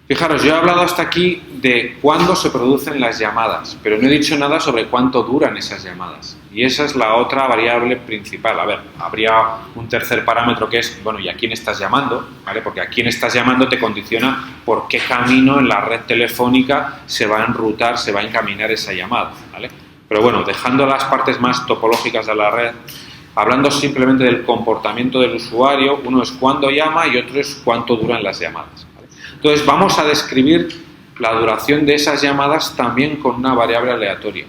Fijaros, yo he hablado hasta aquí de cuándo se producen las llamadas, pero no he dicho nada sobre cuánto duran esas llamadas. Y esa es la otra variable principal. A ver, habría un tercer parámetro que es, bueno, ¿y a quién estás llamando? ¿Vale? Porque a quién estás llamando te condiciona por qué camino en la red telefónica se va a enrutar, se va a encaminar esa llamada, ¿vale? Pero bueno, dejando las partes más topológicas de la red, hablando simplemente del comportamiento del usuario, uno es cuándo llama y otro es cuánto duran las llamadas. Entonces vamos a describir la duración de esas llamadas también con una variable aleatoria.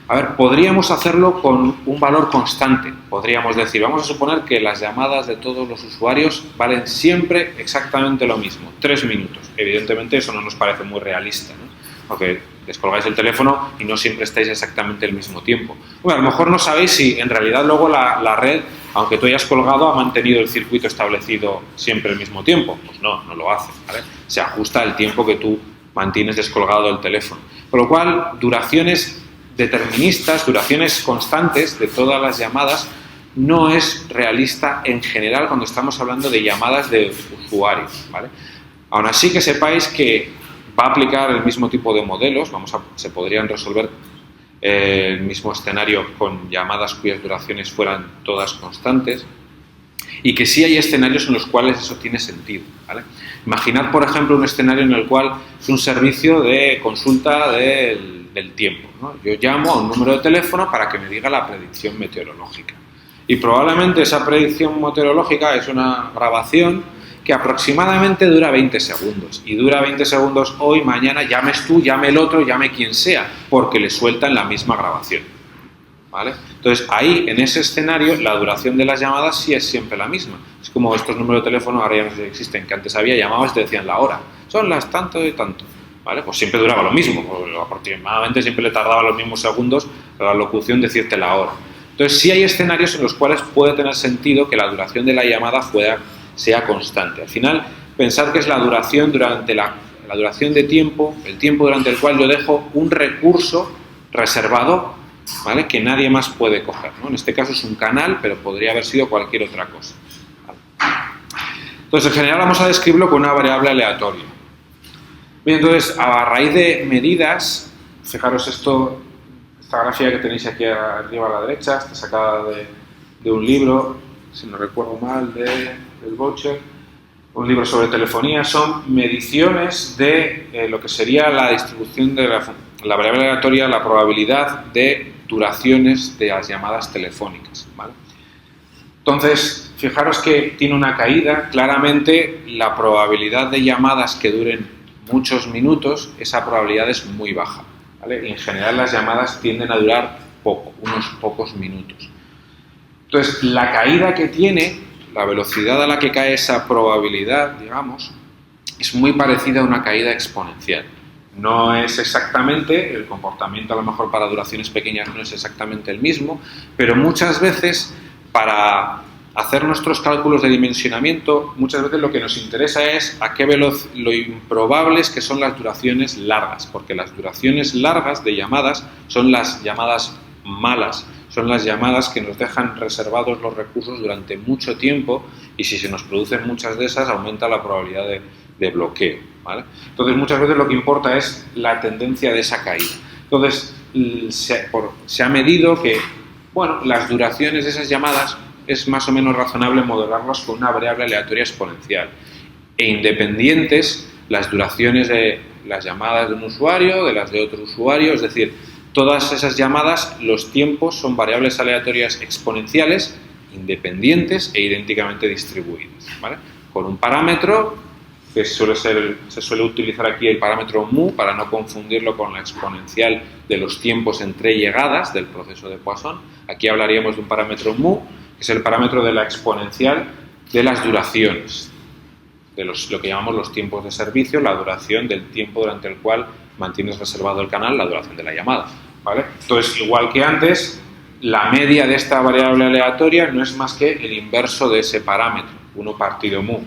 A ver, podríamos hacerlo con un valor constante. Podríamos decir, vamos a suponer que las llamadas de todos los usuarios valen siempre exactamente lo mismo, 3 minutos. Evidentemente eso no nos parece muy realista, ¿no? Porque descolgáis el teléfono y no siempre estáis exactamente el mismo tiempo. Bueno, a lo mejor no sabéis si en realidad luego la red, aunque tú hayas colgado, ha mantenido el circuito establecido siempre el mismo tiempo. Pues no, no lo hace, ¿vale? Se ajusta el tiempo que tú mantienes descolgado del teléfono. Con lo cual, duraciones deterministas, duraciones constantes de todas las llamadas, no es realista en general cuando estamos hablando de llamadas de usuarios, ¿vale? Aún así, que sepáis que va a aplicar el mismo tipo de modelos, se podrían resolver el mismo escenario con llamadas cuyas duraciones fueran todas constantes, y que sí hay escenarios en los cuales eso tiene sentido, ¿vale? Imaginad, por ejemplo, un escenario en el cual es un servicio de consulta del tiempo, ¿no? Yo llamo a un número de teléfono para que me diga la predicción meteorológica. Y probablemente esa predicción meteorológica es una grabación que aproximadamente dura 20 segundos. Y dura 20 segundos hoy, mañana, llames tú, llame el otro, llame quien sea, porque le sueltan la misma grabación, ¿vale? Entonces, ahí, en ese escenario, la duración de las llamadas sí es siempre la misma. Es como estos números de teléfono, ahora ya no sé si existen, que antes había, llamabas y te decían la hora. Son las tanto y tanto, ¿vale? Pues siempre duraba lo mismo, aproximadamente siempre le tardaba los mismos segundos a la locución decirte la hora. Entonces, sí hay escenarios en los cuales puede tener sentido que la duración de la llamada sea constante. Al final, pensar que es la duración durante la duración de tiempo, el tiempo durante el cual yo dejo un recurso reservado, ¿vale? Que nadie más puede coger, ¿no? En este caso es un canal, pero podría haber sido cualquier otra cosa, ¿vale? Entonces, en general vamos a describirlo con una variable aleatoria. Bien, entonces, a raíz de medidas, fijaros esta gráfica que tenéis aquí arriba a la derecha, está sacada de un libro, si no recuerdo mal, del Boucher, un libro sobre telefonía. Son mediciones de lo que sería la distribución de la variable aleatoria, la probabilidad de duraciones de las llamadas telefónicas, ¿vale? Entonces, fijaros que tiene una caída. Claramente, la probabilidad de llamadas que duren muchos minutos, esa probabilidad es muy baja, ¿vale? En general, las llamadas tienden a durar poco, unos pocos minutos. Entonces, la caída que tiene, la velocidad a la que cae esa probabilidad, digamos, es muy parecida a una caída exponencial. No es exactamente, el comportamiento a lo mejor para duraciones pequeñas no es exactamente el mismo, pero muchas veces para hacer nuestros cálculos de dimensionamiento, muchas veces lo que nos interesa es lo improbables que son las duraciones largas, porque las duraciones largas de llamadas son las llamadas malas. Son las llamadas que nos dejan reservados los recursos durante mucho tiempo, y si se nos producen muchas de esas, aumenta la probabilidad de bloqueo, ¿vale? Entonces, muchas veces lo que importa es la tendencia de esa caída. Entonces, se ha medido que, bueno, las duraciones de esas llamadas es más o menos razonable modelarlas con una variable aleatoria exponencial. E independientes las duraciones de las llamadas de un usuario, de las de otro usuario, es decir, todas esas llamadas, los tiempos son variables aleatorias exponenciales, independientes e idénticamente distribuidas, ¿vale? Con un parámetro que se suele utilizar aquí el parámetro mu para no confundirlo con la exponencial de los tiempos entre llegadas del proceso de Poisson. Aquí hablaríamos de un parámetro mu, que es el parámetro de la exponencial de las duraciones, de lo que llamamos los tiempos de servicio, la duración del tiempo durante el cual mantienes reservado el canal, la duración de la llamada, ¿vale? Entonces, igual que antes, la media de esta variable aleatoria no es más que el inverso de ese parámetro, 1 partido mu.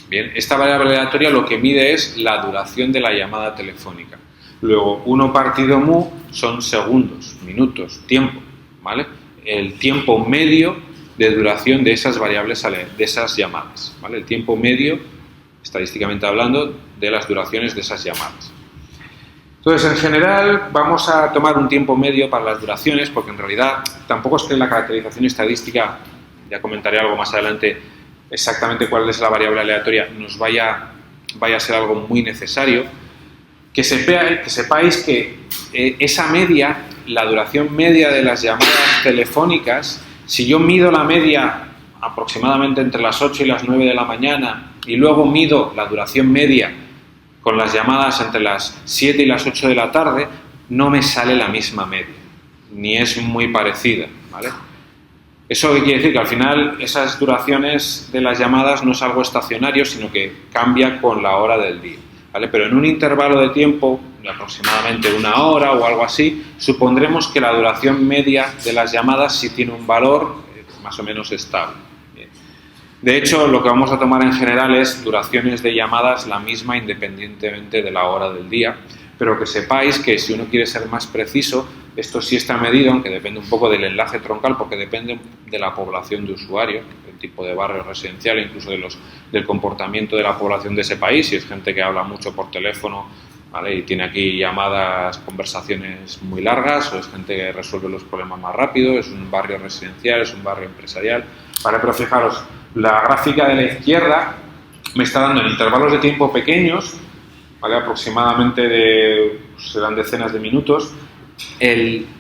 Bien, esta variable aleatoria lo que mide es la duración de la llamada telefónica. Luego, 1 partido mu son segundos, minutos, tiempo, ¿vale? El tiempo medio de duración de esas variables, de esas llamadas, ¿vale? El tiempo medio estadísticamente hablando, de las duraciones de esas llamadas. Entonces, en general, vamos a tomar un tiempo medio para las duraciones, porque en realidad tampoco es que la caracterización estadística, ya comentaré algo más adelante, exactamente cuál es la variable aleatoria, nos vaya a ser algo muy necesario. Que sepáis que esa media, la duración media de las llamadas telefónicas, si yo mido la media aproximadamente entre las 8 y las 9 de la mañana y luego mido la duración media con las llamadas entre las 7 y las 8 de la tarde, no me sale la misma media, ni es muy parecida, ¿vale? ¿Eso qué quiere decir? Que al final esas duraciones de las llamadas no es algo estacionario, sino que cambia con la hora del día, ¿vale? Pero en un intervalo de tiempo, de aproximadamente una hora o algo así, supondremos que la duración media de las llamadas sí tiene un valor más o menos estable. Bien. De hecho, lo que vamos a tomar en general es duraciones de llamadas la misma independientemente de la hora del día, pero que sepáis que si uno quiere ser más preciso, esto sí está medido, aunque depende un poco del enlace troncal, porque depende de la población de usuarios, del tipo de barrio residencial, incluso del comportamiento de la población de ese país. Si es gente que habla mucho por teléfono, ¿vale? Y tiene aquí llamadas, conversaciones muy largas, o es gente que resuelve los problemas más rápido, es un barrio residencial, es un barrio empresarial. Vale, pero fijaros, la gráfica de la izquierda me está dando en intervalos de tiempo pequeños, ¿vale? Aproximadamente serán decenas de minutos,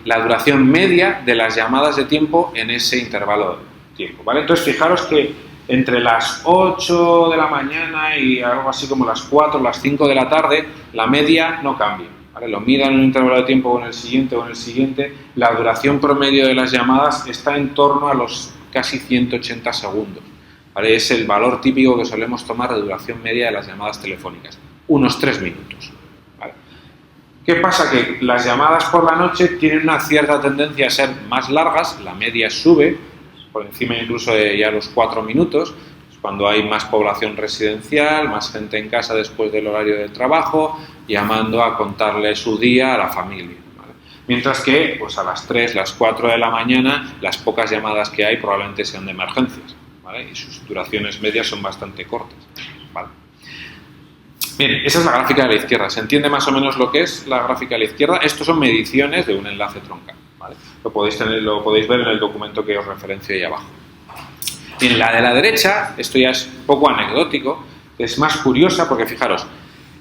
la duración media de las llamadas de tiempo en ese intervalo de tiempo, ¿vale? Entonces, fijaros que entre las 8 de la mañana y algo así como las 4 o las 5 de la tarde, la media no cambia, ¿vale? Lo midan en un intervalo de tiempo o en el siguiente, la duración promedio de las llamadas está en torno a los casi 180 segundos, ¿vale? Es el valor típico que solemos tomar de duración media de las llamadas telefónicas, unos 3 minutos. ¿Qué pasa? Que las llamadas por la noche tienen una cierta tendencia a ser más largas, la media sube, por encima incluso de ya los 4 minutos, cuando hay más población residencial, más gente en casa después del horario de trabajo, llamando a contarle su día a la familia, ¿vale? Mientras que pues a las 3, las 4 de la mañana, las pocas llamadas que hay probablemente sean de emergencias, ¿vale? Y sus duraciones medias son bastante cortas, ¿vale? Bien, esa es la gráfica de la izquierda. ¿Se entiende más o menos lo que es la gráfica de la izquierda? Estos son mediciones de un enlace troncal, ¿vale? Lo podéis ver en el documento que os referencio ahí abajo. Bien, la de la derecha, esto ya es un poco anecdótico, es más curiosa porque fijaros,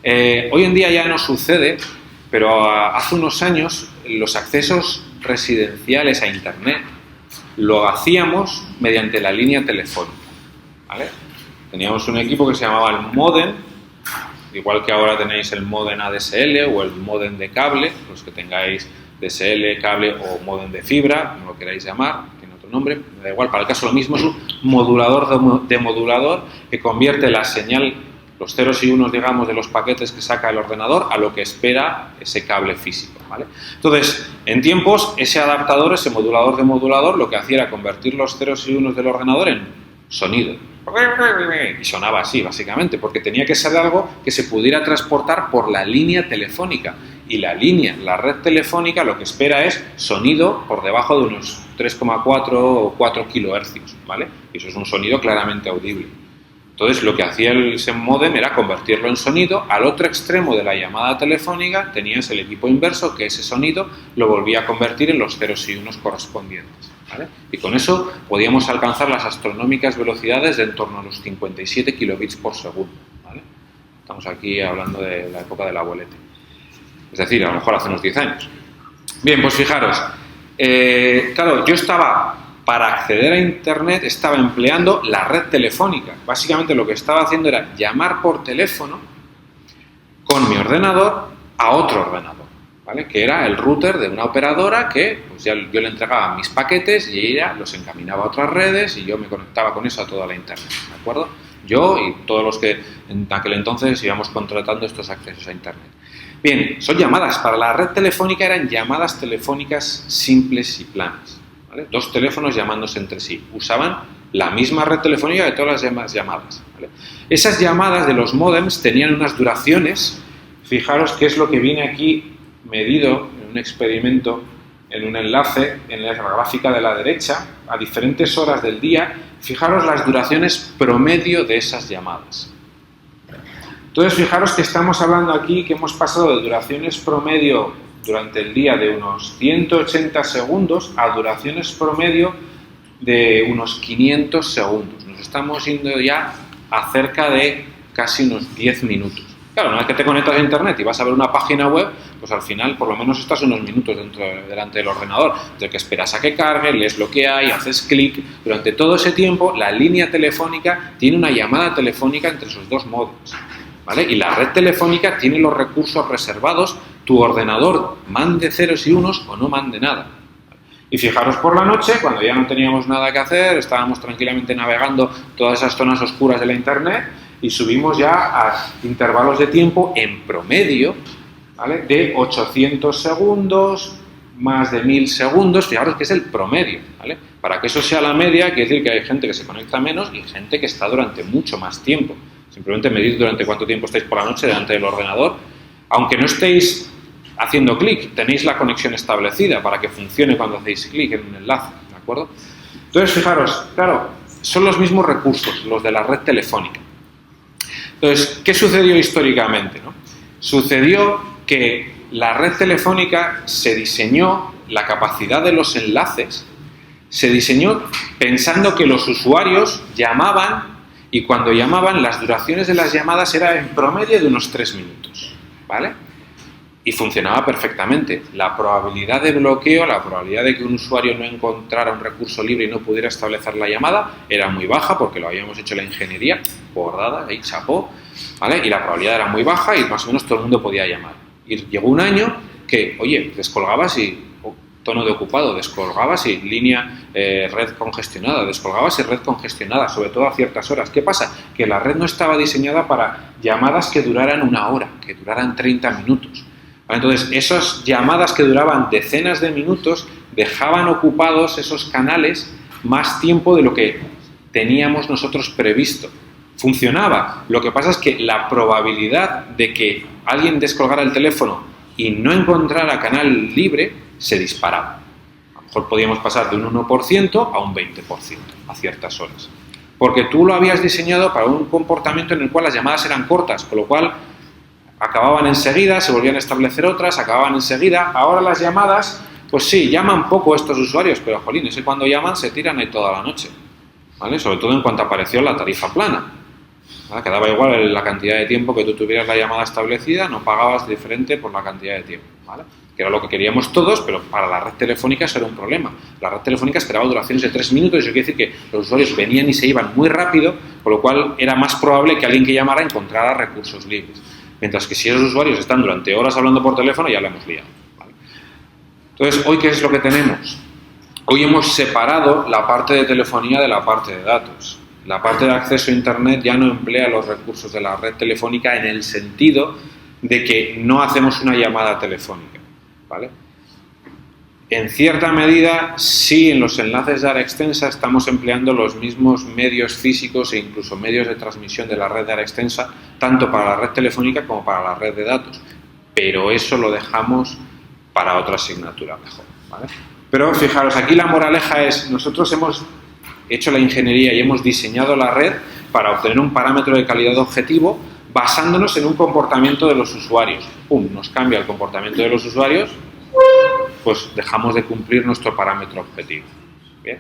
hoy en día ya no sucede, pero hace unos años los accesos residenciales a Internet lo hacíamos mediante la línea telefónica, ¿vale? Teníamos un equipo que se llamaba el módem, igual que ahora tenéis el módem ADSL o el módem de cable, los que tengáis DSL, cable o módem de fibra, como lo queráis llamar, tiene otro nombre, me da igual, para el caso lo mismo, es un modulador de modulador que convierte la señal, los ceros y unos, digamos, de los paquetes que saca el ordenador a lo que espera ese cable físico, ¿vale? Entonces, en tiempos, ese adaptador, ese modulador de modulador, lo que hacía era convertir los ceros y unos del ordenador en sonido. Y sonaba así, básicamente, porque tenía que ser algo que se pudiera transportar por la línea telefónica. Y la red telefónica, lo que espera es sonido por debajo de unos 3,4 o 4 kilohercios, ¿vale? Y eso es un sonido claramente audible. Entonces, lo que hacía ese módem era convertirlo en sonido. Al otro extremo de la llamada telefónica tenías el equipo inverso, que ese sonido lo volvía a convertir en los ceros y unos correspondientes, ¿vale? Y con eso podíamos alcanzar las astronómicas velocidades de en torno a los 57 kilobits por segundo, ¿vale? Estamos aquí hablando de la época del abuelete. Es decir, a lo mejor hace unos 10 años. Bien, pues fijaros, claro, yo para acceder a Internet estaba empleando la red telefónica. Básicamente lo que estaba haciendo era llamar por teléfono con mi ordenador a otro ordenador, ¿vale? Que era el router de una operadora que pues yo le entregaba mis paquetes y ella los encaminaba a otras redes y yo me conectaba con eso a toda la Internet, ¿de acuerdo? Yo y todos los que en aquel entonces íbamos contratando estos accesos a Internet. Bien, son llamadas. Para la red telefónica eran llamadas telefónicas simples y planas, ¿vale? Dos teléfonos llamándose entre sí. Usaban la misma red telefónica de todas las demás llamadas, ¿vale? Esas llamadas de los módems tenían unas duraciones. Fijaros qué es lo que viene aquí medido en un experimento, en un enlace, en la gráfica de la derecha, a diferentes horas del día. Fijaros las duraciones promedio de esas llamadas. Entonces, fijaros que estamos hablando aquí que hemos pasado de duraciones promedio durante el día de unos 180 segundos a duraciones promedio de unos 500 segundos. Nos estamos yendo ya a cerca de casi unos 10 minutos. Claro, una vez que te conectas a internet y vas a ver una página web, pues al final por lo menos estás unos minutos delante del ordenador, de que esperas a que cargue, lees lo que hay, haces clic. Durante todo ese tiempo, la línea telefónica tiene una llamada telefónica entre sus dos módulos, ¿vale? Y la red telefónica tiene los recursos reservados, tu ordenador mande ceros y unos o no mande nada. Y fijaros por la noche, cuando ya no teníamos nada que hacer, estábamos tranquilamente navegando todas esas zonas oscuras de la internet, y subimos ya a intervalos de tiempo en promedio, ¿vale?, de 800 segundos, más de 1000 segundos, fijaros que es el promedio, ¿vale? Para que eso sea la media, quiere decir que hay gente que se conecta menos y gente que está durante mucho más tiempo. Simplemente medid durante cuánto tiempo estáis por la noche delante del ordenador. Aunque no estéis haciendo clic, tenéis la conexión establecida para que funcione cuando hacéis clic en un enlace, ¿de acuerdo? Entonces, fijaros, claro, son los mismos recursos, los de la red telefónica. Entonces, ¿qué sucedió históricamente, no? Sucedió que la red telefónica se diseñó, la capacidad de los enlaces, se diseñó pensando que los usuarios llamaban y cuando llamaban las duraciones de las llamadas eran en promedio de unos 3 minutos, ¿vale? Y funcionaba perfectamente. La probabilidad de bloqueo, la probabilidad de que un usuario no encontrara un recurso libre y no pudiera establecer la llamada era muy baja porque lo habíamos hecho la ingeniería, bordada, ahí chapó, ¿vale? Y la probabilidad era muy baja y más o menos todo el mundo podía llamar. Y llegó un año que, oye, descolgabas y tono de ocupado, descolgabas y línea red congestionada, descolgabas y red congestionada, sobre todo a ciertas horas. ¿Qué pasa? Que la red no estaba diseñada para llamadas que duraran 1 hora, que duraran 30 minutos. Entonces, esas llamadas que duraban decenas de minutos dejaban ocupados esos canales más tiempo de lo que teníamos nosotros previsto. Funcionaba. Lo que pasa es que la probabilidad de que alguien descolgara el teléfono y no encontrara canal libre se disparaba. A lo mejor podíamos pasar de un 1% a un 20% a ciertas horas. Porque tú lo habías diseñado para un comportamiento en el cual las llamadas eran cortas, con lo cual acababan enseguida, se volvían a establecer otras, acababan enseguida. Ahora las llamadas, pues sí, llaman poco estos usuarios, pero jolín, es que cuando llaman se tiran ahí toda la noche, ¿vale? Sobre todo en cuanto apareció la tarifa plana, ¿vale? Que daba igual la cantidad de tiempo que tú tuvieras la llamada establecida, no pagabas diferente por la cantidad de tiempo, ¿vale? Que era lo que queríamos todos, pero para la red telefónica eso era un problema. La red telefónica esperaba duraciones de 3 minutos, eso quiere decir que los usuarios venían y se iban muy rápido, con lo cual era más probable que alguien que llamara encontrara recursos libres. Mientras que si esos usuarios están durante horas hablando por teléfono, ya la hemos liado, ¿vale? Entonces, ¿hoy qué es lo que tenemos? Hoy hemos separado la parte de telefonía de la parte de datos. La parte de acceso a Internet ya no emplea los recursos de la red telefónica en el sentido de que no hacemos una llamada telefónica, ¿vale? En cierta medida, sí, en los enlaces de área extensa estamos empleando los mismos medios físicos e incluso medios de transmisión de la red de área extensa, tanto para la red telefónica como para la red de datos. Pero eso lo dejamos para otra asignatura mejor, ¿vale? Pero fijaros, aquí la moraleja es, nosotros hemos hecho la ingeniería y hemos diseñado la red para obtener un parámetro de calidad objetivo basándonos en un comportamiento de los usuarios. ¡Pum! Nos cambia el comportamiento de los usuarios, pues dejamos de cumplir nuestro parámetro objetivo. ¿Bien?